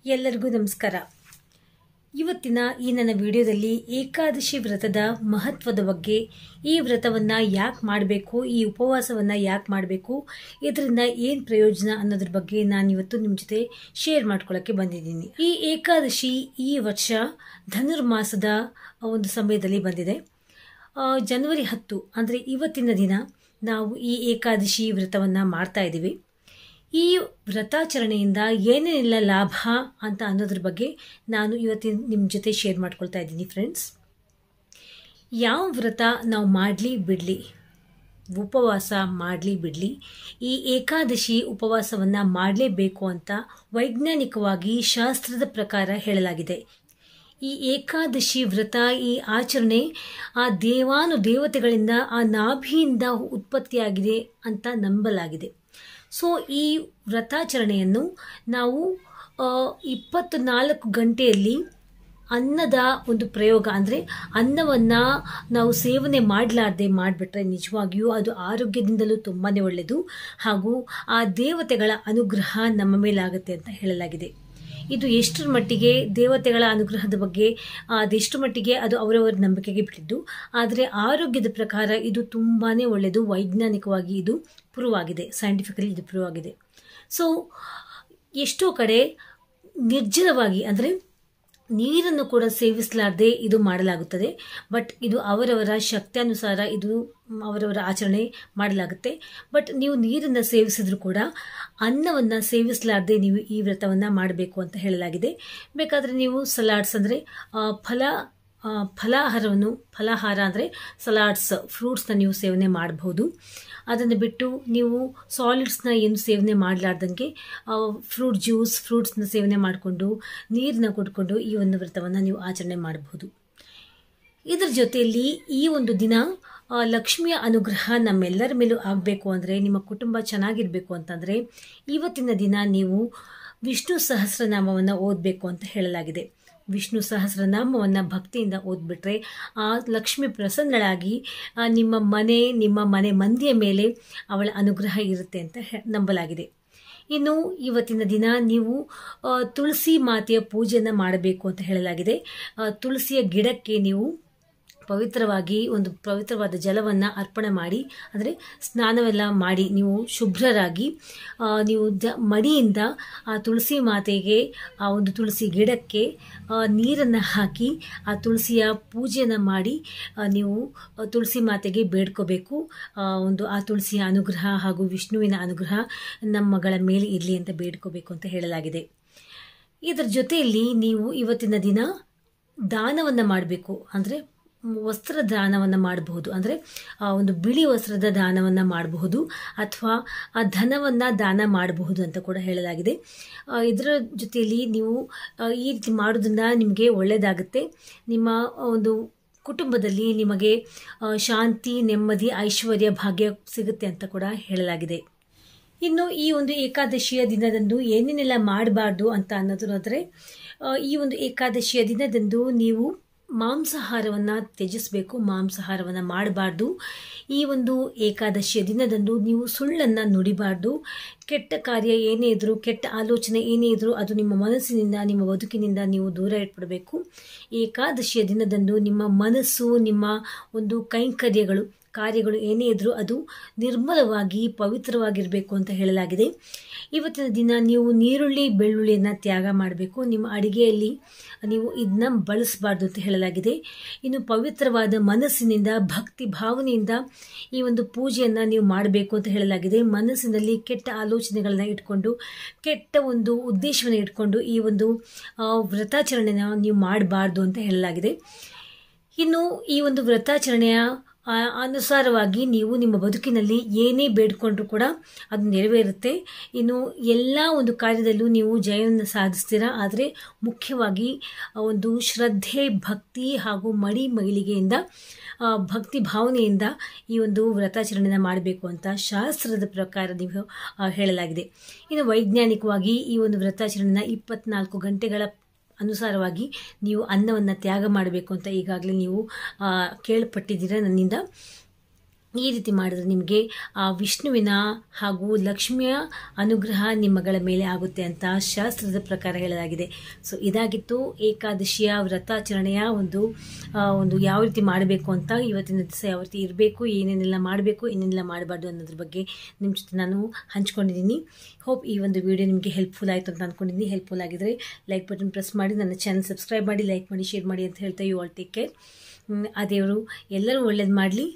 ಎಲ್ಲರಿಗೂ ನಮಸ್ಕಾರ. ಇವತ್ತಿನ ಈ ನನ್ನ ವಿಡಿಯೋದಲ್ಲಿ ಏಕಾದಶಿ ವ್ರತದ ಮಹತ್ವದ ಬಗ್ಗೆ, ಈ ವ್ರತವನ್ನು ಯಾಕೆ ಮಾಡಬೇಕು, ಈ ಉಪವಾಸವನ್ನು ಯಾಕೆ ಮಾಡಬೇಕು, ಇದರಿಂದ ಏನು ಪ್ರಯೋಜನ ಅನ್ನೋದ್ರ ಬಗ್ಗೆ ನಾನು ಇವತ್ತು ನಿಮ್ಮ ಜೊತೆ ಶೇರ್ ಮಾಡ್ಕೊಳ್ಳೋಕ್ಕೆ ಬಂದಿದ್ದೀನಿ. ಈ ಏಕಾದಶಿ ಈ ವರ್ಷ ಧನುರ್ಮಾಸದ ಒಂದು ಸಮಯದಲ್ಲಿ ಬಂದಿದೆ. ಜನವರಿ 10 ಅಂದರೆ ಇವತ್ತಿನ ದಿನ ನಾವು ಈ ಏಕಾದಶಿ ವ್ರತವನ್ನು ಮಾಡ್ತಾ ಇದ್ದೀವಿ. ಈ ವ್ರತಾಚರಣೆಯಿಂದ ಏನೇನೆಲ್ಲ ಲಾಭ ಅಂತ ಅನ್ನೋದ್ರ ಬಗ್ಗೆ ನಾನು ಇವತ್ತಿನ ನಿಮ್ಮ ಜೊತೆ ಶೇರ್ ಮಾಡ್ಕೊಳ್ತಾ ಇದ್ದೀನಿ ಫ್ರೆಂಡ್ಸ್. ಯಾವ ವ್ರತ ನಾವು ಮಾಡಲಿ ಬಿಡಲಿ, ಉಪವಾಸ ಮಾಡಲಿ ಬಿಡಲಿ, ಈ ಏಕಾದಶಿ ಉಪವಾಸವನ್ನು ಮಾಡಲೇಬೇಕು ಅಂತ ವೈಜ್ಞಾನಿಕವಾಗಿ ಶಾಸ್ತ್ರದ ಪ್ರಕಾರ ಹೇಳಲಾಗಿದೆ. ಈ ಏಕಾದಶಿ ವ್ರತ, ಈ ಆಚರಣೆ ಆ ದೇವತೆಗಳಿಂದ, ಆ ನಾಭಿಯಿಂದ ಉತ್ಪತ್ತಿಯಾಗಿದೆ ಅಂತ ನಂಬಲಾಗಿದೆ. ಸೊ ಈ ವ್ರತಾಚರಣೆಯನ್ನು ನಾವು 24 ಗಂಟೆಯಲ್ಲಿ ಅನ್ನದ ಒಂದು ಪ್ರಯೋಗ, ಅಂದರೆ ಅನ್ನವನ್ನು ನಾವು ಸೇವನೆ ಮಾಡಲಾರ್ದೆ ಮಾಡಿಬಿಟ್ರೆ ನಿಜವಾಗಿಯೂ ಅದು ಆರೋಗ್ಯದಿಂದಲೂ ತುಂಬಾ ಒಳ್ಳೆಯದು, ಹಾಗೂ ಆ ದೇವತೆಗಳ ಅನುಗ್ರಹ ನಮ್ಮ ಮೇಲಾಗುತ್ತೆ ಅಂತ ಹೇಳಲಾಗಿದೆ. ಇದು ಎಷ್ಟರ ಮಟ್ಟಿಗೆ ದೇವತೆಗಳ ಅನುಗ್ರಹದ ಬಗ್ಗೆ, ಅದೆಷ್ಟು ಮಟ್ಟಿಗೆ ಅದು ಅವರವರ ನಂಬಿಕೆಗೆ ಬಿಟ್ಟಿದ್ದು, ಆದರೆ ಆರೋಗ್ಯದ ಪ್ರಕಾರ ಇದು ತುಂಬಾ ಒಳ್ಳೆಯದು. ವೈಜ್ಞಾನಿಕವಾಗಿ ಇದು ಪ್ರೂವ್ ಆಗಿದೆ, ಸೈಂಟಿಫಿಕಲಿ ಇದು ಪ್ರೂವ್ ಆಗಿದೆ. ಸೊ ಎಷ್ಟೋ ಕಡೆ ನಿರ್ಜಲವಾಗಿ, ಅಂದರೆ ನೀರನ್ನು ಕೂಡ ಸೇವಿಸಲಾರದೆ ಇದು ಮಾಡಲಾಗುತ್ತದೆ. ಬಟ್ ಇದು ಅವರವರ ಶಕ್ತಿಯಾನುಸಾರ ಇದು ಅವರವರ ಆಚರಣೆ ಮಾಡಲಾಗುತ್ತೆ. ಬಟ್ ನೀವು ನೀರನ್ನು ಸೇವಿಸಿದ್ರು ಕೂಡ ಅನ್ನವನ್ನು ಸೇವಿಸಲಾರದೆ ನೀವು ಈ ವ್ರತವನ್ನು ಮಾಡಬೇಕು ಅಂತ ಹೇಳಲಾಗಿದೆ. ಬೇಕಾದರೆ ನೀವು ಸಲಾಡ್ಸ್, ಅಂದರೆ ಫಲಾಹಾರ ಅಂದರೆ ಸಲಾಡ್ಸ್, ಫ್ರೂಟ್ಸ್ನ ನೀವು ಸೇವನೆ ಮಾಡಬಹುದು. ಅದನ್ನು ಬಿಟ್ಟು ನೀವು ಸಾಲಿಡ್ಸ್ನ ಏನು ಸೇವನೆ ಮಾಡಲಾರ್ದಂಗೆ ಫ್ರೂಟ್ ಜ್ಯೂಸ್, ಫ್ರೂಟ್ಸ್ನ ಸೇವನೆ ಮಾಡಿಕೊಂಡು ನೀರನ್ನ ಕುಡ್ಕೊಂಡು ಈ ಒಂದು ವ್ರತವನ್ನು ನೀವು ಆಚರಣೆ ಮಾಡಬಹುದು. ಇದರ ಜೊತೆಯಲ್ಲಿ ಈ ಒಂದು ದಿನ ಲಕ್ಷ್ಮಿಯ ಅನುಗ್ರಹ ನಮ್ಮೆಲ್ಲರ ಮೇಲೂ ಆಗಬೇಕು ಅಂದರೆ, ನಿಮ್ಮ ಕುಟುಂಬ ಚೆನ್ನಾಗಿರಬೇಕು ಅಂತಂದರೆ ಇವತ್ತಿನ ದಿನ ನೀವು ವಿಷ್ಣು ಸಹಸ್ರನಾಮವನ್ನು ಓದಬೇಕು ಅಂತ ಹೇಳಲಾಗಿದೆ. ವಿಷ್ಣು ಸಹಸ್ರನಾಮವನ್ನು ಭಕ್ತಿಯಿಂದ ಓದ್ಬಿಟ್ರೆ ಆ ಲಕ್ಷ್ಮಿ ಪ್ರಸನ್ನಳಾಗಿ ನಿಮ್ಮ ಮನೆ ಮಂದಿಯ ಮೇಲೆ ಅವಳ ಅನುಗ್ರಹ ಇರುತ್ತೆ ಅಂತ ನಂಬಲಾಗಿದೆ. ಇನ್ನು ಇವತ್ತಿನ ದಿನ ನೀವು ತುಳಸಿ ಮಾತೆಯ ಪೂಜೆಯನ್ನು ಮಾಡಬೇಕು ಅಂತ ಹೇಳಲಾಗಿದೆ. ತುಳಸಿಯ ಗಿಡಕ್ಕೆ ನೀವು ಒಂದು ಪವಿತ್ರವಾದ ಜಲವನ್ನು ಅರ್ಪಣೆ ಮಾಡಿ, ಅಂದರೆ ಸ್ನಾನವೆಲ್ಲ ಮಾಡಿ ನೀವು ಶುಭ್ರರಾಗಿ ನೀವು ಮಡಿಯಿಂದ ಆ ತುಳಸಿ ಮಾತೆಗೆ, ಆ ಒಂದು ತುಳಸಿ ಗಿಡಕ್ಕೆ ನೀರನ್ನು ಹಾಕಿ ಆ ತುಳಸಿಯ ಪೂಜೆಯನ್ನು ಮಾಡಿ ನೀವು ತುಳಸಿ ಮಾತೆಗೆ ಬೇಡ್ಕೋಬೇಕು. ಆ ತುಳಸಿಯ ಅನುಗ್ರಹ ಹಾಗೂ ವಿಷ್ಣುವಿನ ಅನುಗ್ರಹ ನಮ್ಮಗಳ ಮೇಲೆ ಇರಲಿ ಅಂತ ಬೇಡ್ಕೋಬೇಕು ಅಂತ ಹೇಳಲಾಗಿದೆ. ಇದರ ಜೊತೆಯಲ್ಲಿ ನೀವು ಇವತ್ತಿನ ದಿನ ದಾನವನ್ನು ಮಾಡಬೇಕು. ಅಂದರೆ ವಸ್ತ್ರ ದಾನವನ್ನು ಮಾಡಬಹುದು, ಅಂದರೆ ಒಂದು ಬಿಳಿ ವಸ್ತ್ರದ ದಾನವನ್ನು ಮಾಡಬಹುದು, ಅಥವಾ ಆ ಧನವನ್ನು ದಾನ ಮಾಡಬಹುದು ಅಂತ ಕೂಡ ಹೇಳಲಾಗಿದೆ. ಇದರ ಜೊತೆಯಲ್ಲಿ ನೀವು ಈ ರೀತಿ ಮಾಡೋದ್ರಿಂದ ನಿಮಗೆ ಒಳ್ಳೆಯದಾಗುತ್ತೆ. ನಿಮ್ಮ ಒಂದು ಕುಟುಂಬದಲ್ಲಿ ನಿಮಗೆ ಶಾಂತಿ, ನೆಮ್ಮದಿ, ಐಶ್ವರ್ಯ, ಭಾಗ್ಯ ಸಿಗುತ್ತೆ ಅಂತ ಕೂಡ ಹೇಳಲಾಗಿದೆ. ಇನ್ನು ಈ ಒಂದು ಏಕಾದಶಿಯ ದಿನದಂದು ಏನೇನೆಲ್ಲ ಮಾಡಬಾರ್ದು ಅಂತ ಅನ್ನೋದಾದರೆ, ಈ ಒಂದು ಏಕಾದಶಿಯ ದಿನದಂದು ನೀವು ಮಾಂಸಾಹಾರವನ್ನು ತ್ಯಜಿಸಬೇಕು, ಮಾಂಸಾಹಾರವನ್ನು ಮಾಡಬಾರ್ದು. ಈ ಒಂದು ಏಕಾದಶಿಯ ದಿನದಂದು ನೀವು ಸುಳ್ಳನ್ನು ನುಡಿಬಾರ್ದು. ಕೆಟ್ಟ ಕಾರ್ಯ ಏನೇ ಇದ್ರೂ, ಕೆಟ್ಟ ಆಲೋಚನೆ ಏನೇ ಇದ್ರೂ ಅದು ನಿಮ್ಮ ಮನಸ್ಸಿನಿಂದ, ನಿಮ್ಮ ಬದುಕಿನಿಂದ ನೀವು ದೂರ ಇಟ್ಬಿಡಬೇಕು. ಏಕಾದಶಿಯ ದಿನದಂದು ನಿಮ್ಮ ಮನಸ್ಸು, ನಿಮ್ಮ ಒಂದು ಕಾರ್ಯಗಳು ಏನೇ ಇದ್ರೂ ಅದು ನಿರ್ಮಲವಾಗಿ ಪವಿತ್ರವಾಗಿರಬೇಕು ಅಂತ ಹೇಳಲಾಗಿದೆ. ಇವತ್ತಿನ ದಿನ ನೀವು ನೀರುಳ್ಳಿ, ಬೆಳ್ಳುಳ್ಳಿಯನ್ನು ತ್ಯಾಗ ಮಾಡಬೇಕು. ನಿಮ್ಮ ಅಡಿಗೆಯಲ್ಲಿ ನೀವು ಇದನ್ನ ಬಳಸಬಾರ್ದು ಅಂತ ಹೇಳಲಾಗಿದೆ. ಇನ್ನು ಪವಿತ್ರವಾದ ಮನಸ್ಸಿನಿಂದ, ಭಕ್ತಿ ಭಾವನೆಯಿಂದ ಈ ಒಂದು ಪೂಜೆಯನ್ನು ನೀವು ಮಾಡಬೇಕು ಅಂತ ಹೇಳಲಾಗಿದೆ. ಮನಸ್ಸಿನಲ್ಲಿ ಕೆಟ್ಟ ಆಲೋಚನೆಗಳನ್ನ ಇಟ್ಕೊಂಡು, ಕೆಟ್ಟ ಒಂದು ಉದ್ದೇಶವನ್ನು ಇಟ್ಕೊಂಡು ಈ ಒಂದು ವ್ರತಾಚರಣೆನ ನೀವು ಮಾಡಬಾರ್ದು ಅಂತ ಹೇಳಲಾಗಿದೆ. ಇನ್ನು ಈ ಒಂದು ವ್ರತಾಚರಣೆಯ ಅನುಸಾರವಾಗಿ ನೀವು ನಿಮ್ಮ ಬದುಕಿನಲ್ಲಿ ಏನೇ ಬೇಡ್ಕೊಂಡ್ರೂ ಕೂಡ ಅದು ನೆರವೇರುತ್ತೆ. ಇನ್ನು ಎಲ್ಲ ಒಂದು ಕಾರ್ಯದಲ್ಲೂ ನೀವು ಜಯವನ್ನು ಸಾಧಿಸ್ತೀರಾ. ಆದರೆ ಮುಖ್ಯವಾಗಿ ಒಂದು ಶ್ರದ್ಧೆ, ಭಕ್ತಿ ಹಾಗೂ ಮೈಲಿಗೆಯಿಂದ, ಭಕ್ತಿ ಭಾವನೆಯಿಂದ ಈ ಒಂದು ವ್ರತಾಚರಣೆನ ಮಾಡಬೇಕು ಅಂತ ಶಾಸ್ತ್ರದ ಪ್ರಕಾರ ನೀವು ಹೇಳಲಾಗಿದೆ. ಇನ್ನು ವೈಜ್ಞಾನಿಕವಾಗಿ ಈ ಒಂದು ವ್ರತಾಚರಣೆನ 24 ಗಂಟೆಗಳ ಅನುಸಾರವಾಗಿ ನೀವು ಅನ್ನವನ್ನು ತ್ಯಾಗ ಮಾಡಬೇಕು ಅಂತ ಈಗಾಗಲೇ ನೀವು ಕೇಳ್ಪಟ್ಟಿದ್ದೀರ ನನ್ನಿಂದ. ಈ ರೀತಿ ಮಾಡಿದ್ರೆ ನಿಮಗೆ ಆ ವಿಷ್ಣುವಿನ ಹಾಗೂ ಲಕ್ಷ್ಮಿಯ ಅನುಗ್ರಹ ನಿಮ್ಮಗಳ ಮೇಲೆ ಆಗುತ್ತೆ ಅಂತ ಶಾಸ್ತ್ರದ ಪ್ರಕಾರ ಹೇಳಲಾಗಿದೆ. ಸೊ ಇದಾಗಿತ್ತು ಏಕಾದಶಿಯ ವ್ರತಾಚರಣೆಯ ಒಂದು ಯಾವ ರೀತಿ ಮಾಡಬೇಕು ಅಂತ, ಇವತ್ತಿನ ದಿವಸ ಯಾವ ರೀತಿ ಇರಬೇಕು, ಏನೇನೆಲ್ಲ ಮಾಡಬೇಕು, ಏನೇನೆಲ್ಲ ಮಾಡಬಾರ್ದು ಅನ್ನೋದ್ರ ಬಗ್ಗೆ ನಿಮ್ಮ ಜೊತೆ ನಾನು ಹಂಚ್ಕೊಂಡಿದ್ದೀನಿ. ಹೋಪ್ ಈ ಒಂದು ವಿಡಿಯೋ ನಿಮಗೆ ಹೆಲ್ಪ್ಫುಲ್ ಆಯಿತು ಅಂತ ಅಂದ್ಕೊಂಡಿದ್ದೀನಿ. ಹೆಲ್ಪ್ಫುಲ್ ಆಗಿದ್ರೆ ಲೈಕ್ ಬಟನ್ ಪ್ರೆಸ್ ಮಾಡಿ, ನನ್ನ ಚಾನಲ್ ಸಬ್ಸ್ಕ್ರೈಬ್ ಮಾಡಿ, ಲೈಕ್ ಮಾಡಿ, ಶೇರ್ ಮಾಡಿ ಅಂತ ಹೇಳ್ತಾ ಯು ಆಲ್ ಟೇಕ್ ಕೇರ್. ಆ ದೇವರು ಎಲ್ಲರೂ ಒಳ್ಳೇದು ಮಾಡಲಿ.